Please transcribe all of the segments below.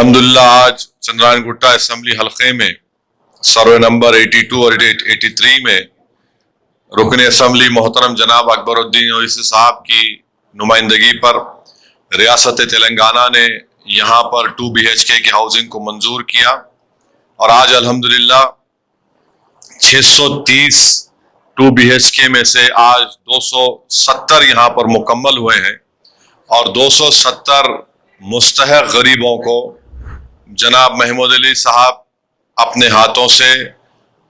अल्हम्दुलिल्लाह आज चंद्रायन गुट्टा असम्बली हल्के में सर्वे नंबर 82 और 83 में रुकन असम्बली मोहतरम जनाब अकबरुद्दीन ओवैसी साहब की नुमाइंदगी पर रियासत तेलंगाना ने यहाँ पर 2 BHK की हाउसिंग को मंजूर किया और आज अल्हम्दुलिल्लाह 630 2 BHK में से आज 270 यहाँ पर मुकम्मल हुए हैं और 270 मुस्तहक गरीबों को जनाब महमूद अली साहब अपने हाथों से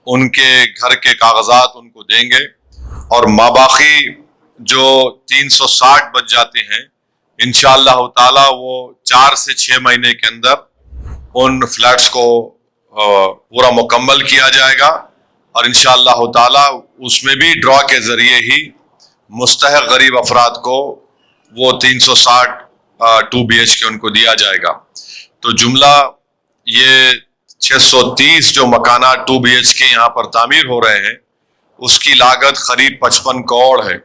उनके घर के कागजात उनको देंगे और माबाकी जो 360 बच जाते हैं इंशाअल्लाह ताला वो 4 से 6 महीने के अंदर उन फ्लैट्स को पूरा मुकम्मल किया जाएगा और इंशाअल्लाह ताला उसमें भी ड्रॉ के जरिए ही मुस्तहक गरीब अफराद को वो 360 2 BHK उनको दिया जाएगा। तो जुमला ये 630 जो मकाना 2 BHK यहाँ पर तामीर हो रहे हैं उसकी लागत करीब 55 करोड़ है,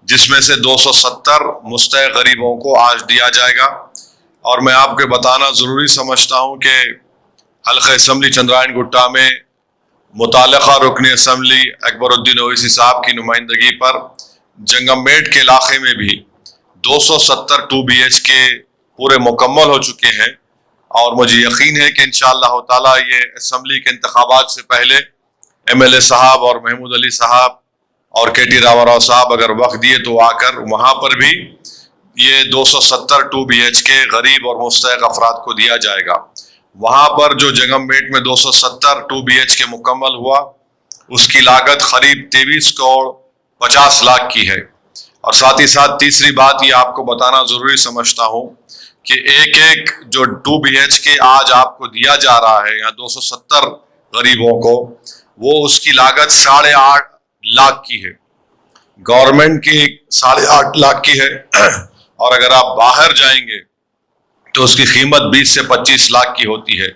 जिसमें से 270 मुस्तहक गरीबों को आज दिया जाएगा। और मैं आपको बताना ज़रूरी समझता हूँ कि हल्का असम्बली चंद्रायन गुट्टा में मुतालिका रुकन असम्बली अकबरुद्दीन ओवैसी साहब की नुमाइंदगी पर जंगममेट के इलाके में भी 270 2 BHK पूरे मुकम्मल हो चुके हैं और मुझे यकीन है कि इंशाअल्लाह ताला ये असम्बली के इंतखाबात से पहले MLA साहब और महमूद अली साहब और KT रामाराव साहब अगर वक्त दिए तो आकर वहाँ पर भी ये 270 2 BHK गरीब और मुस्तहक अफराद को दिया जाएगा। वहाँ पर जो जंगममेट में 270 2 BHK मुकम्मल हुआ उसकी लागत करीब 23 करोड़ 50 लाख की है। और साथ ही साथ तीसरी बात ये आपको बताना जरूरी समझता हूँ कि एक एक जो 2 BHK आज आपको दिया जा रहा है यहाँ 270 गरीबों को, वो उसकी लागत 8.5 लाख की है, गवर्नमेंट की 8.5 लाख की है और अगर आप बाहर जाएंगे तो उसकी कीमत 20 से 25 लाख की होती है।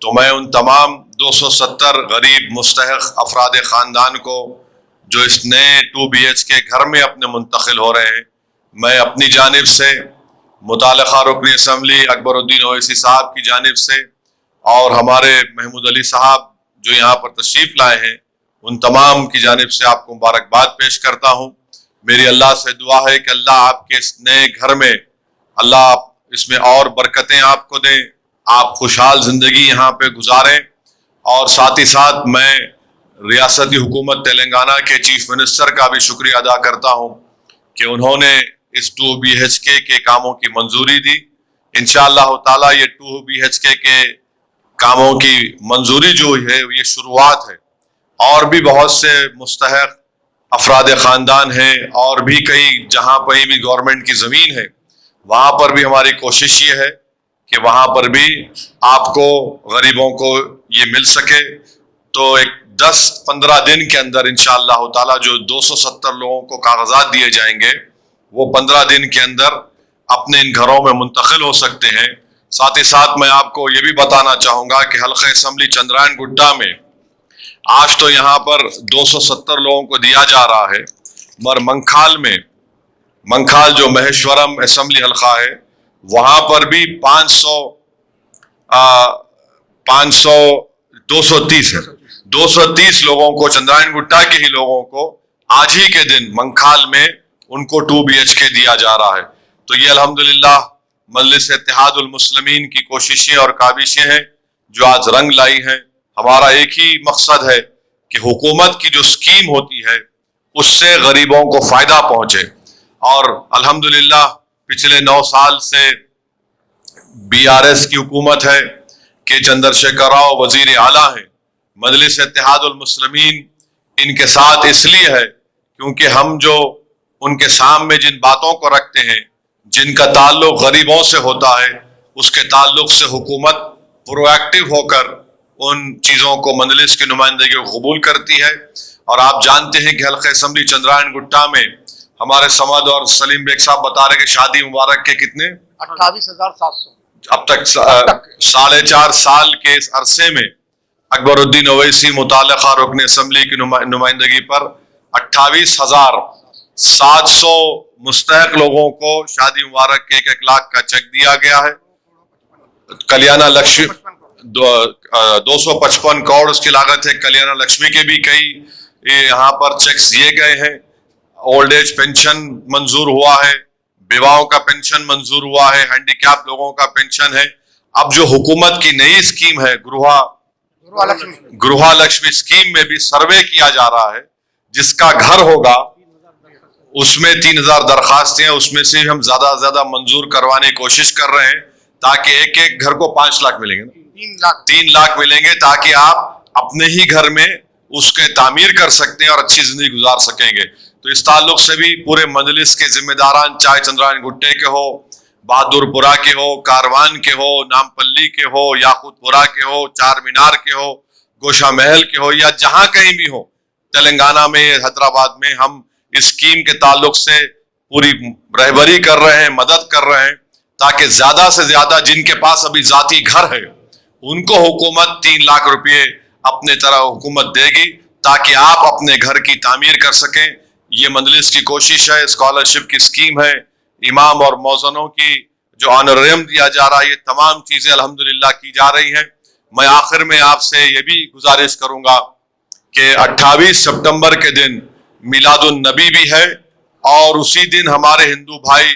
तो मैं उन तमाम 270 गरीब मुस्तहक अफराद ख़ानदान को जो इस नए 2 BHK घर में अपने मुंतकिल हो रहे हैं, मैं अपनी जानिब से मुतालिका रुकन असम्बली अकबरुद्दीन ओवैसी साहब की जानिब से और हमारे महमूद अली साहब जो यहाँ पर तशरीफ़ लाए हैं उन तमाम की जानिब से आपको मुबारकबाद पेश करता हूँ। मेरी अल्लाह से दुआ है कि अल्लाह आपके इस नए घर में अल्लाह इसमें और बरकतें आपको दें, आप खुशहाल ज़िंदगी यहाँ पे गुजारें। और साथ ही साथ मैं रियासती हुकूमत तेलंगाना के चीफ मिनिस्टर का भी शुक्रिया अदा करता हूँ कि उन्होंने इस 2 BHK के कामों की मंजूरी दी। इंशाअल्लाह ताला ये 2 BHK के कामों की मंजूरी जो है ये शुरुआत है और भी बहुत से मुस्तहक अफराद ख़ानदान हैं और भी कई जहाँ कहीं भी गवर्नमेंट की ज़मीन है वहाँ पर भी हमारी कोशिश ये है कि वहाँ पर भी आपको गरीबों को ये मिल सके। तो एक 10-15 दिन के अंदर इंशाअल्लाह ताला जो 270 लोगों को कागजात दिए जाएंगे वो 15 दिन के अंदर अपने इन घरों में मुंतकिल हो सकते हैं। साथ ही साथ मैं आपको ये भी बताना चाहूँगा कि हल्का असम्बली चंद्रायन गुट्टा में आज तो यहाँ पर 270 लोगों को दिया जा रहा है, मगर मंखाल जो महेश्वरम असम्बली हल्का है वहाँ पर भी 230 लोगों को, चंद्रायन गुट्टा के ही लोगों को आज ही के दिन मंखाल में उनको 2 BHK दिया जा रहा है। तो ये अल्हम्दुलिल्लाह मजलिस इत्तेहादुल मुस्लिमीन की कोशिशें और काविशें हैं जो आज रंग लाई हैं। हमारा एक ही मकसद है कि हुकूमत की जो स्कीम होती है उससे गरीबों को फायदा पहुंचे। और अल्हम्दुलिल्लाह पिछले 9 साल से BRS की हुकूमत है कि चंद्रशेखर राव वजीर आला है। मजलिस इत्तेहादुल मुस्लिमीन इनके साथ इसलिए है क्योंकि हम जो उनके सामने जिन बातों को रखते हैं, जिनका ताल्लुक गरीबों से होता है, उसके ताल्लुक से हुकूमत प्रोएक्टिव होकर उन चीज़ों को मजलिस की नुमाइंदगी को कबूल करती है। और आप जानते हैं कि हल्का असम्बली चंद्रायन गुट्टा में हमारे समद और सलीम बेग साहब बता रहे कि शादी मुबारक के कितने 28,700 अब तक 4.5 साल के इस अरसे में अकबरुद्दीन ओवैसी मुतालिका रुकन असम्बली की नुमाइंदगी पर 28,700 मुस्तहक लोगों को शादी मुबारक के 1 लाख का चेक दिया गया है। कल्याणा लक्ष्मी 255 करोड़ उसकी लागत है। कल्याणा लक्ष्मी के भी कई यहाँ पर चेक्स दिए गए हैं। ओल्ड एज पेंशन मंजूर हुआ है, विवाहों का पेंशन मंजूर हुआ है, हैंडीकैप लोगों का पेंशन है। अब जो हुकूमत की नई स्कीम है गृह लक्ष्मी स्कीम में भी सर्वे किया जा रहा है। जिसका घर होगा उसमें 3000 दरखास्तें हैं, उसमें से हम ज्यादा से ज्यादा मंजूर करवाने की कोशिश कर रहे हैं ताकि एक एक घर को 5 लाख मिलेंगे ना, 3 लाख मिलेंगे, ताकि आप अपने ही घर में उसके तामीर कर सकते हैं और अच्छी जिंदगी गुजार सकेंगे। तो इस ताल्लुक से भी पूरे मजलिस के जिम्मेदारान, चाहे चंद्रायन गुट्टे के हो, बहादुरपुरा के हो, कारवान के हो, नामपल्ली के हो, याकूतपुरा के हो, चार मीनार के हो, गोशा महल के हो, या जहां कहीं भी हो तेलंगाना में, हैदराबाद में, हम इस स्कीम के ताल्लुक से पूरी रहबरी कर रहे हैं, मदद कर रहे हैं, ताकि ज्यादा से ज्यादा जिनके पास अभी जाती घर है उनको हुकूमत 3 लाख रुपए अपने तरह हुकूमत देगी ताकि आप अपने घर की तामीर कर सकें। ये मजलिस की कोशिश है, स्कॉलरशिप की स्कीम है, इमाम और मौजनों की जो ऑनरेरियम दिया जा रहा है, ये तमाम चीजें अल्हम्दुलिल्लाह की जा रही हैं। मैं आखिर में आपसे ये भी गुजारिश करूंगा कि 28 सितंबर के दिन मिलादुन नबी भी है और उसी दिन हमारे हिंदू भाई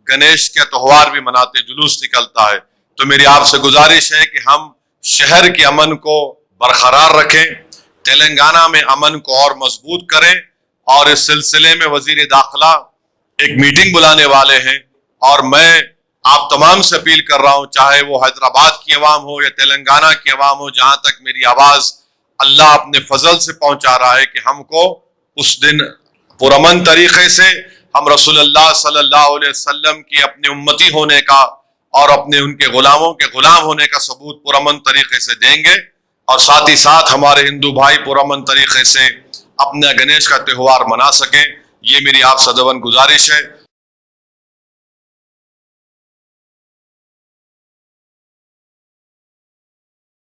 गणेश के त्योहार भी मनाते, जुलूस निकलता है। तो मेरी आपसे गुजारिश है कि हम शहर के अमन को बरकरार रखें, तेलंगाना में अमन को और मजबूत करें, और इस सिलसिले में वजीर दाखिला एक मीटिंग बुलाने वाले हैं। और मैं आप तमाम से अपील कर रहा हूं, चाहे वो हैदराबाद की अवाम हो या तेलंगाना की अवाम हो, जहां तक मेरी आवाज अल्लाह अपने फजल से पहुंचा रहा है, कि हमको उस दिन पुरअमन तरीके से हम रसूलुल्लाह सल्लल्लाहु अलैहि वसल्लम की अपने उम्मती होने का और अपने उनके गुलामों के गुलाम होने का सबूत पुरअमन तरीके से देंगे, और साथ ही साथ हमारे हिंदू भाई पुरअमन तरीके से अपना गणेश का त्योहार मना सकें। ये मेरी आप सदवन गुजारिश है।